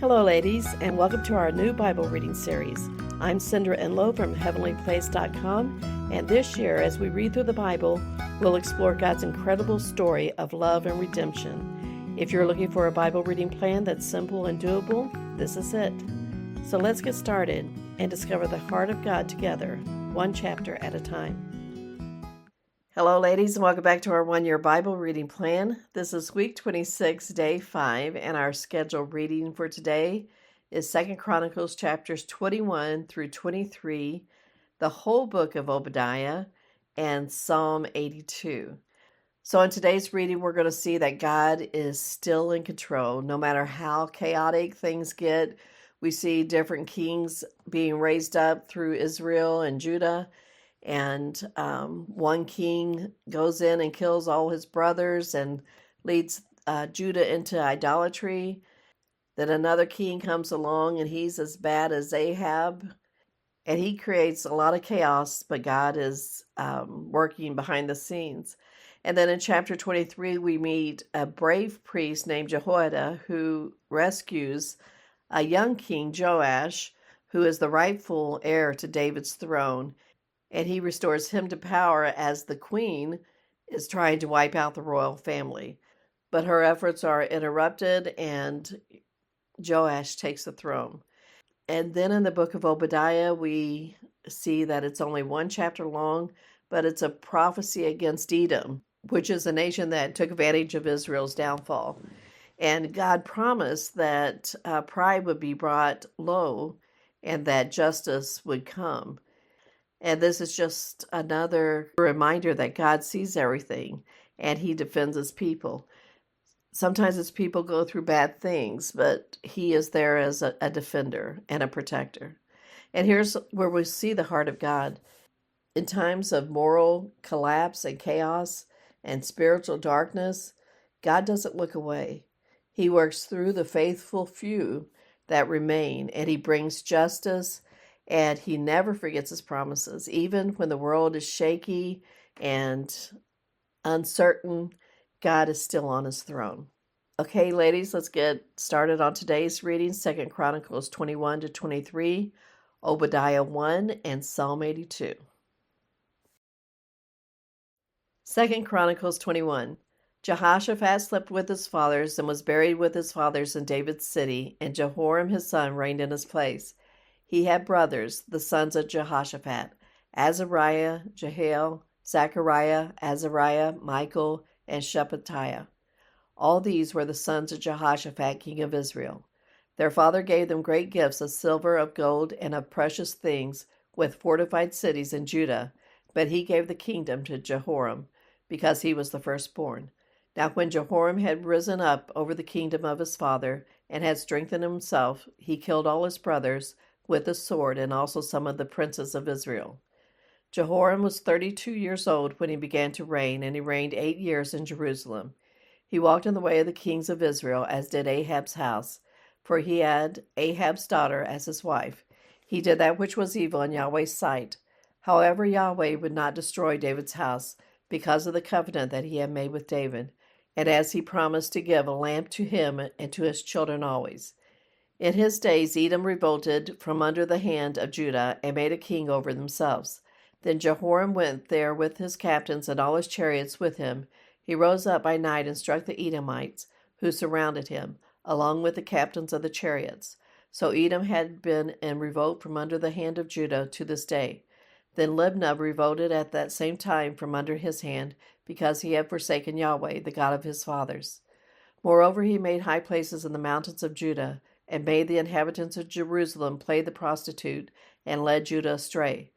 Hello, ladies, and welcome to our new Bible reading series. I'm Cindra Enlow from heavenlyplace.com, and this year, as we read through the Bible, we'll explore God's incredible story of love and redemption. If you're looking for a Bible reading plan that's simple and doable, this is it. So let's get started and discover the heart of God together, one chapter at a time. Hello, ladies, and welcome back to our one-year Bible reading plan. This is week 26, day 5, and our scheduled reading for today is 2 Chronicles chapters 21 through 23, the whole book of Obadiah, and Psalm 82. So in today's reading, we're going to see that God is still in control, no matter how chaotic things get. We see different kings being raised up through Israel and Judah. And one king goes in and kills all his brothers and leads Judah into idolatry. Then another king comes along and he's as bad as Ahab. And he creates a lot of chaos, but God is working behind the scenes. And then in chapter 23, we meet a brave priest named Jehoiada who rescues a young king, Joash, who is the rightful heir to David's throne. And he restores him to power as the queen is trying to wipe out the royal family. But her efforts are interrupted and Joash takes the throne. And then in the book of Obadiah, we see that it's only one chapter long, but it's a prophecy against Edom, which is a nation that took advantage of Israel's downfall. And God promised that pride would be brought low and that justice would come. And this is just another reminder that God sees everything and he defends his people. Sometimes his people go through bad things, but he is there as a defender and a protector. And here's where we see the heart of God. In times of moral collapse and chaos and spiritual darkness, God doesn't look away. He works through the faithful few that remain, and he brings justice. And he never forgets his promises. Even when the world is shaky and uncertain, God is still on his throne. Okay, ladies, let's get started on today's reading, 2 Chronicles 21 to 23, Obadiah 1, and Psalm 82. 2 Chronicles 21. Jehoshaphat slept with his fathers and was buried with his fathers in David's city, and Jehoram his son reigned in his place. He had brothers, the sons of Jehoshaphat, Azariah, Jehiel, Zechariah, Azariah, Michael, and Shephatiah. All these were the sons of Jehoshaphat, king of Israel. Their father gave them great gifts of silver, of gold, and of precious things, with fortified cities in Judah, but he gave the kingdom to Jehoram, because he was the firstborn. Now when Jehoram had risen up over the kingdom of his father, and had strengthened himself, he killed all his brothers with a sword, and also some of the princes of Israel. Jehoram was 32 years old when he began to reign, and he reigned 8 years in Jerusalem. He walked in the way of the kings of Israel, as did Ahab's house, for he had Ahab's daughter as his wife. He did that which was evil in Yahweh's sight. However, Yahweh would not destroy David's house because of the covenant that he had made with David, and as he promised to give a lamp to him and to his children always. In his days, Edom revolted from under the hand of Judah and made a king over themselves. Then Jehoram went there with his captains and all his chariots with him. He rose up by night and struck the Edomites, who surrounded him, along with the captains of the chariots. So Edom had been in revolt from under the hand of Judah to this day. Then Libnah revolted at that same time from under his hand, because he had forsaken Yahweh, the God of his fathers. Moreover, he made high places in the mountains of Judah, and made the inhabitants of Jerusalem play the prostitute, and led Judah astray.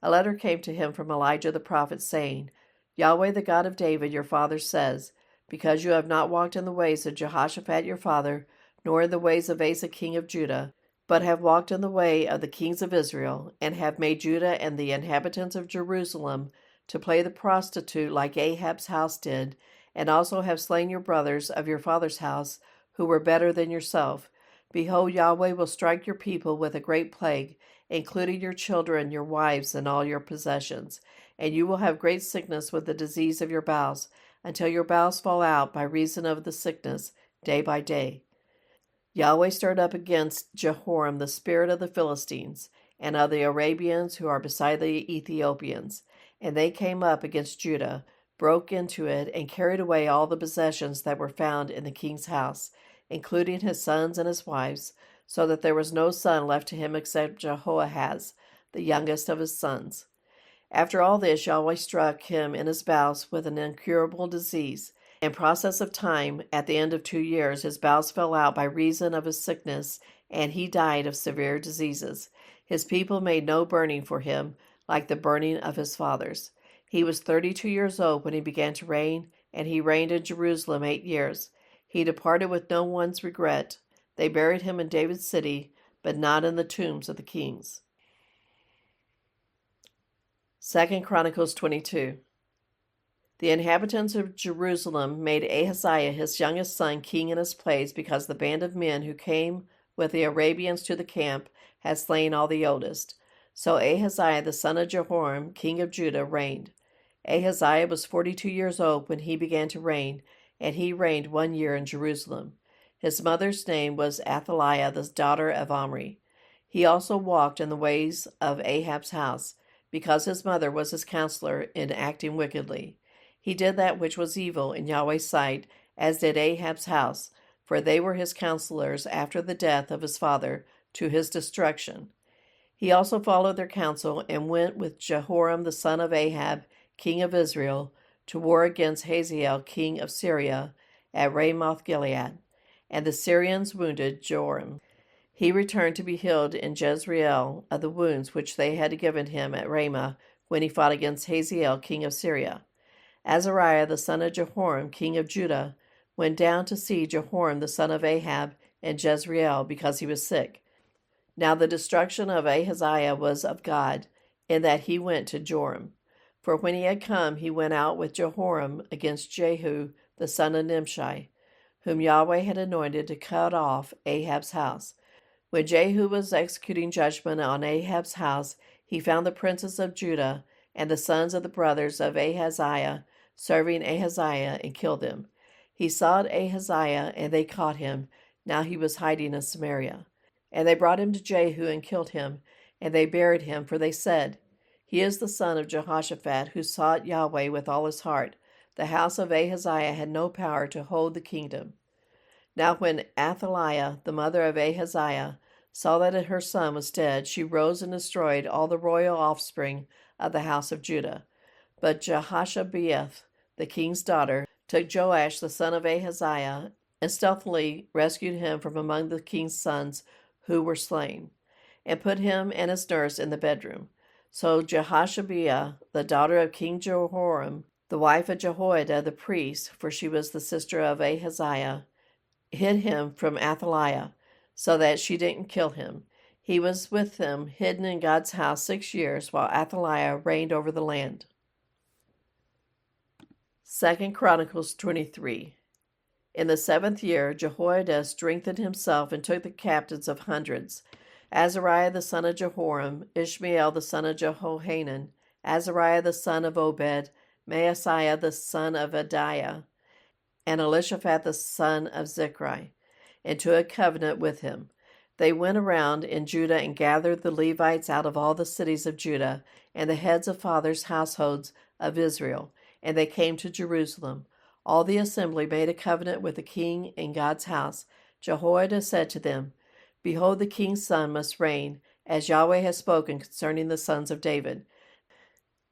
A letter came to him from Elijah the prophet, saying, Yahweh the God of David your father says, because you have not walked in the ways of Jehoshaphat your father, nor in the ways of Asa king of Judah, but have walked in the way of the kings of Israel, and have made Judah and the inhabitants of Jerusalem to play the prostitute like Ahab's house did, and also have slain your brothers of your father's house, who were better than yourself. Behold, Yahweh will strike your people with a great plague, including your children, your wives, and all your possessions. And you will have great sickness with the disease of your bowels, until your bowels fall out by reason of the sickness, day by day. Yahweh stirred up against Jehoram the spirit of the Philistines and of the Arabians who are beside the Ethiopians, and they came up against Judah, broke into it, and carried away all the possessions that were found in the king's house, including his sons and his wives, so that there was no son left to him except Jehoahaz, the youngest of his sons. After all this, Yahweh struck him in his bowels with an incurable disease. In process of time, at the end of 2 years, his bowels fell out by reason of his sickness, and he died of severe diseases. His people made no burning for him, like the burning of his fathers. He was 32 years old when he began to reign, and he reigned in Jerusalem 8 years. He departed with no one's regret. They buried him in David's city, but not in the tombs of the kings. 2 Chronicles 22. The inhabitants of Jerusalem made Ahaziah his youngest son king in his place, because the band of men who came with the Arabians to the camp had slain all the oldest. So Ahaziah the son of Jehoram, king of Judah, reigned. Ahaziah was 42 years old when he began to reign, and he reigned 1 year in Jerusalem. His mother's name was Athaliah, the daughter of Omri. He also walked in the ways of Ahab's house, because his mother was his counselor in acting wickedly. He did that which was evil in Yahweh's sight, as did Ahab's house, for they were his counselors after the death of his father, to his destruction. He also followed their counsel and went with Jehoram the son of Ahab, king of Israel, to war against Hazael, king of Syria, at Ramoth Gilead. And the Syrians wounded Joram. He returned to be healed in Jezreel of the wounds which they had given him at Ramah when he fought against Hazael, king of Syria. Azariah the son of Jehoram, king of Judah, went down to see Jehoram the son of Ahab in Jezreel because he was sick. Now the destruction of Ahaziah was of God, in that he went to Joram. For when he had come, he went out with Jehoram against Jehu the son of Nimshi, whom Yahweh had anointed to cut off Ahab's house. When Jehu was executing judgment on Ahab's house, he found the princes of Judah and the sons of the brothers of Ahaziah serving Ahaziah, and killed them. He sought Ahaziah, and they caught him. Now he was hiding in Samaria. And they brought him to Jehu and killed him, and they buried him, for they said, He is the son of Jehoshaphat, who sought Yahweh with all his heart. The house of Ahaziah had no power to hold the kingdom. Now when Athaliah, the mother of Ahaziah, saw that her son was dead, she rose and destroyed all the royal offspring of the house of Judah. But Jehoshabeath, the king's daughter, took Joash the son of Ahaziah, and stealthily rescued him from among the king's sons who were slain, and put him and his nurse in the bedroom. So Jehoshabeath, the daughter of King Jehoram, the wife of Jehoiada the priest, for she was the sister of Ahaziah, hid him from Athaliah, so that she didn't kill him. He was with them, hidden in God's house 6 years, while Athaliah reigned over the land. 2 Chronicles 23. In the 7th year, Jehoiada strengthened himself and took the captains of hundreds, Azariah the son of Jehoram, Ishmael the son of Jehohanan, Azariah the son of Obed, Maaseiah the son of Adiah, and Elishaphat the son of Zichri, into a covenant with him. They went around in Judah and gathered the Levites out of all the cities of Judah, and the heads of fathers' households of Israel, and they came to Jerusalem. All the assembly made a covenant with the king in God's house. Jehoiada said to them, Behold, the king's son must reign, as Yahweh has spoken concerning the sons of David.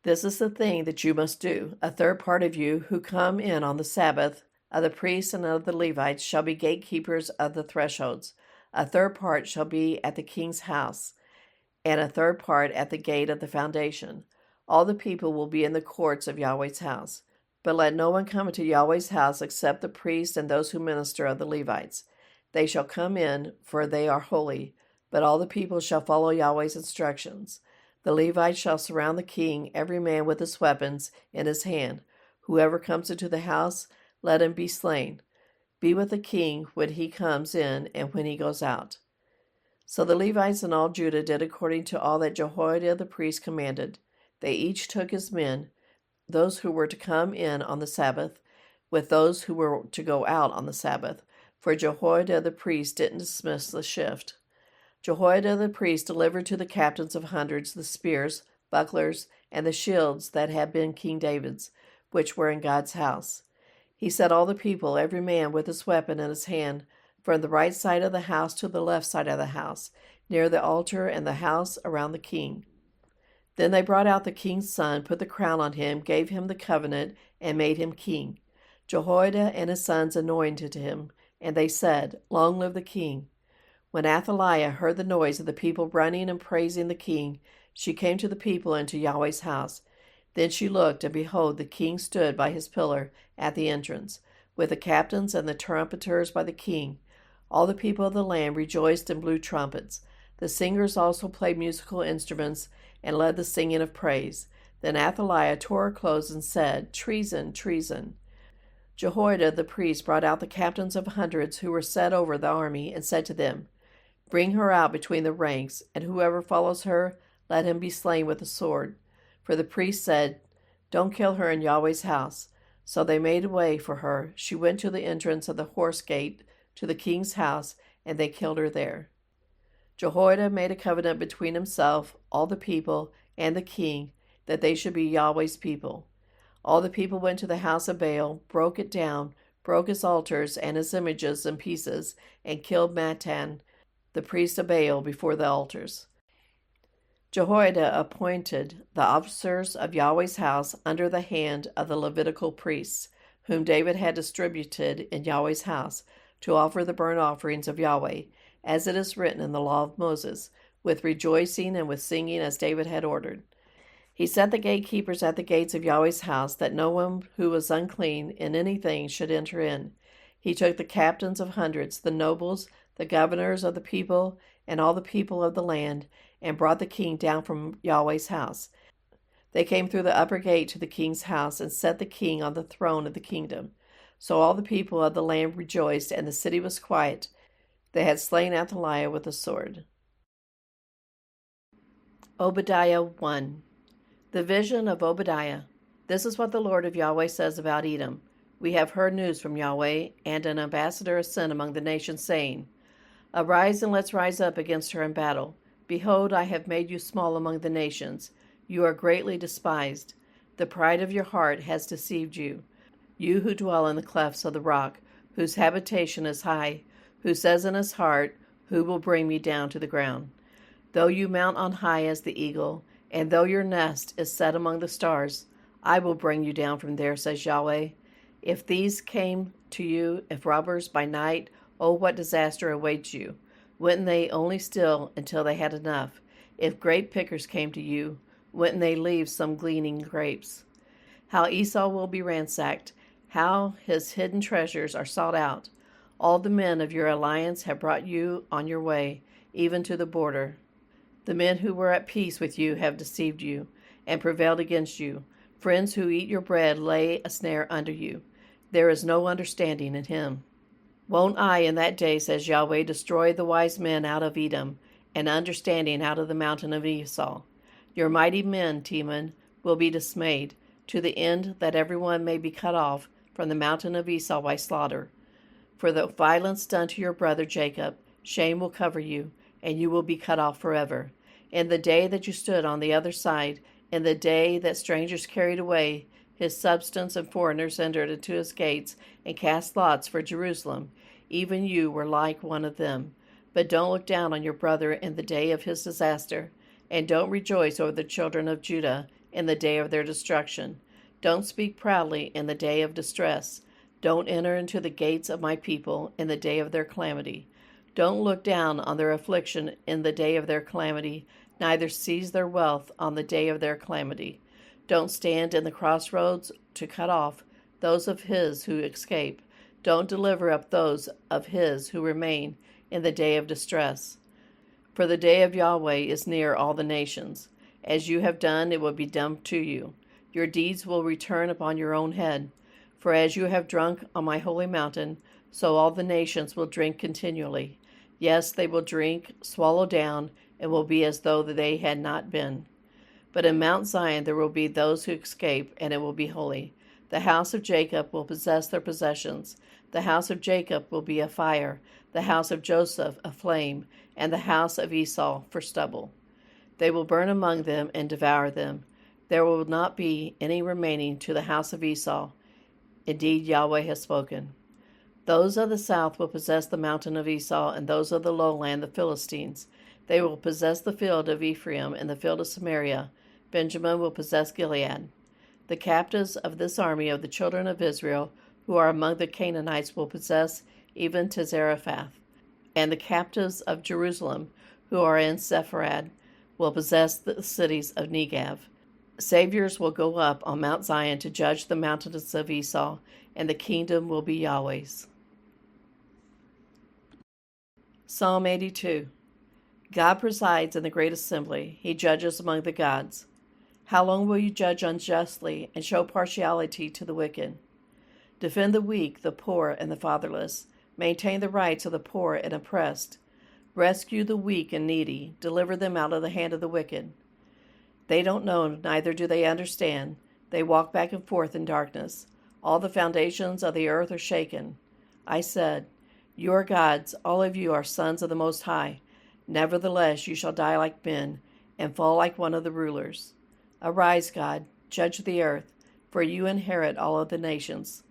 This is the thing that you must do. A third part of you who come in on the Sabbath, of the priests and of the Levites, shall be gatekeepers of the thresholds. A third part shall be at the king's house, and a third part at the gate of the foundation. All the people will be in the courts of Yahweh's house. But let no one come into Yahweh's house except the priests and those who minister of the Levites. They shall come in, for they are holy, but all the people shall follow Yahweh's instructions. The Levites shall surround the king, every man with his weapons in his hand. Whoever comes into the house, let him be slain. Be with the king when he comes in and when he goes out. So the Levites and all Judah did according to all that Jehoiada the priest commanded. They each took his men, those who were to come in on the Sabbath, with those who were to go out on the Sabbath. for Jehoiada the priest didn't dismiss the shift. Jehoiada the priest delivered to the captains of hundreds the spears, bucklers, and the shields that had been King David's, which were in God's house. He set all the people, every man with his weapon in his hand, from the right side of the house to the left side of the house, near the altar and the house around the king. Then they brought out the king's son, put the crown on him, gave him the covenant, and made him king. Jehoiada and his sons anointed him, and they said, "Long live the king." When Athaliah heard the noise of the people running and praising the king, she came to the people into Yahweh's house. Then she looked, and behold, the king stood by his pillar at the entrance, with the captains and the trumpeters by the king. All the people of the land rejoiced and blew trumpets. The singers also played musical instruments and led the singing of praise. Then Athaliah tore her clothes and said, "Treason, treason." Jehoiada the priest brought out the captains of hundreds who were set over the army and said to them, "Bring her out between the ranks, and whoever follows her, let him be slain with the sword." For the priest said, "Don't kill her in Yahweh's house." So they made a way for her. She went to the entrance of the horse gate to the king's house, and they killed her there. Jehoiada made a covenant between himself, all the people, and the king, that they should be Yahweh's people. All the people went to the house of Baal, broke it down, broke his altars and his images in pieces, and killed Mattan, the priest of Baal, before the altars. Jehoiada appointed the officers of Yahweh's house under the hand of the Levitical priests, whom David had distributed in Yahweh's house, to offer the burnt offerings of Yahweh, as it is written in the law of Moses, with rejoicing and with singing as David had ordered. He set the gatekeepers at the gates of Yahweh's house, that no one who was unclean in anything should enter in. He took the captains of hundreds, the nobles, the governors of the people, and all the people of the land, and brought the king down from Yahweh's house. They came through the upper gate to the king's house, and set the king on the throne of the kingdom. So all the people of the land rejoiced, and the city was quiet. They had slain Athaliah with a sword. Obadiah 1. The vision of Obadiah. This is what the Lord of Yahweh says about Edom. We have heard news from Yahweh, and an ambassador is sent among the nations, saying, "Arise and let's rise up against her in battle. Behold, I have made you small among the nations. You are greatly despised. The pride of your heart has deceived you. You who dwell in the clefts of the rock, whose habitation is high, who says in his heart, Who will bring me down to the ground? Though you mount on high as the eagle, and though your nest is set among the stars, I will bring you down from there, says Yahweh. If thieves came to you, if robbers by night, oh, what disaster awaits you. Wouldn't they only steal until they had enough? If grape pickers came to you, wouldn't they leave some gleaning grapes? How Esau will be ransacked, how his hidden treasures are sought out. All the men of your alliance have brought you on your way, even to the border. The men who were at peace with you have deceived you and prevailed against you. Friends who eat your bread lay a snare under you. There is no understanding in him. Won't I in that day, says Yahweh, destroy the wise men out of Edom, and understanding out of the mountain of Esau? Your mighty men, Teman, will be dismayed, to the end that everyone may be cut off from the mountain of Esau by slaughter. For the violence done to your brother Jacob, shame will cover you, and you will be cut off forever. In the day that you stood on the other side, in the day that strangers carried away his substance and foreigners entered into his gates and cast lots for Jerusalem, even you were like one of them. But don't look down on your brother in the day of his disaster, and don't rejoice over the children of Judah in the day of their destruction. Don't speak proudly in the day of distress. Don't enter into the gates of my people in the day of their calamity. Don't look down on their affliction in the day of their calamity, neither seize their wealth on the day of their calamity. Don't stand in the crossroads to cut off those of his who escape. Don't deliver up those of his who remain in the day of distress. For the day of Yahweh is near all the nations. As you have done, it will be done to you. Your deeds will return upon your own head. For as you have drunk on my holy mountain, so all the nations will drink continually. Yes, they will drink, swallow down, and will be as though they had not been. But in Mount Zion there will be those who escape, and it will be holy. The house of Jacob will possess their possessions. The house of Jacob will be a fire, the house of Joseph a flame, and the house of Esau for stubble. They will burn among them and devour them. There will not be any remaining to the house of Esau. Indeed, Yahweh has spoken. Those of the south will possess the mountain of Esau, and those of the lowland the Philistines. They will possess the field of Ephraim and the field of Samaria. Benjamin will possess Gilead. The captives of this army of the children of Israel, who are among the Canaanites, will possess even to Zarephath. And the captives of Jerusalem, who are in Sepharad, will possess the cities of Negev. Saviors will go up on Mount Zion to judge the mountains of Esau, and the kingdom will be Yahweh's. Psalm 82. God presides in the great assembly. He judges among the gods. How long will you judge unjustly and show partiality to the wicked? Defend the weak, the poor, and the fatherless. Maintain the rights of the poor and oppressed. Rescue the weak and needy. Deliver them out of the hand of the wicked. They don't know, neither do they understand. They walk back and forth in darkness. All the foundations of the earth are shaken. I said, You are gods, all of you are sons of the Most High. Nevertheless, you shall die like men, and fall like one of the rulers. Arise, God, judge the earth, for you inherit all of the nations.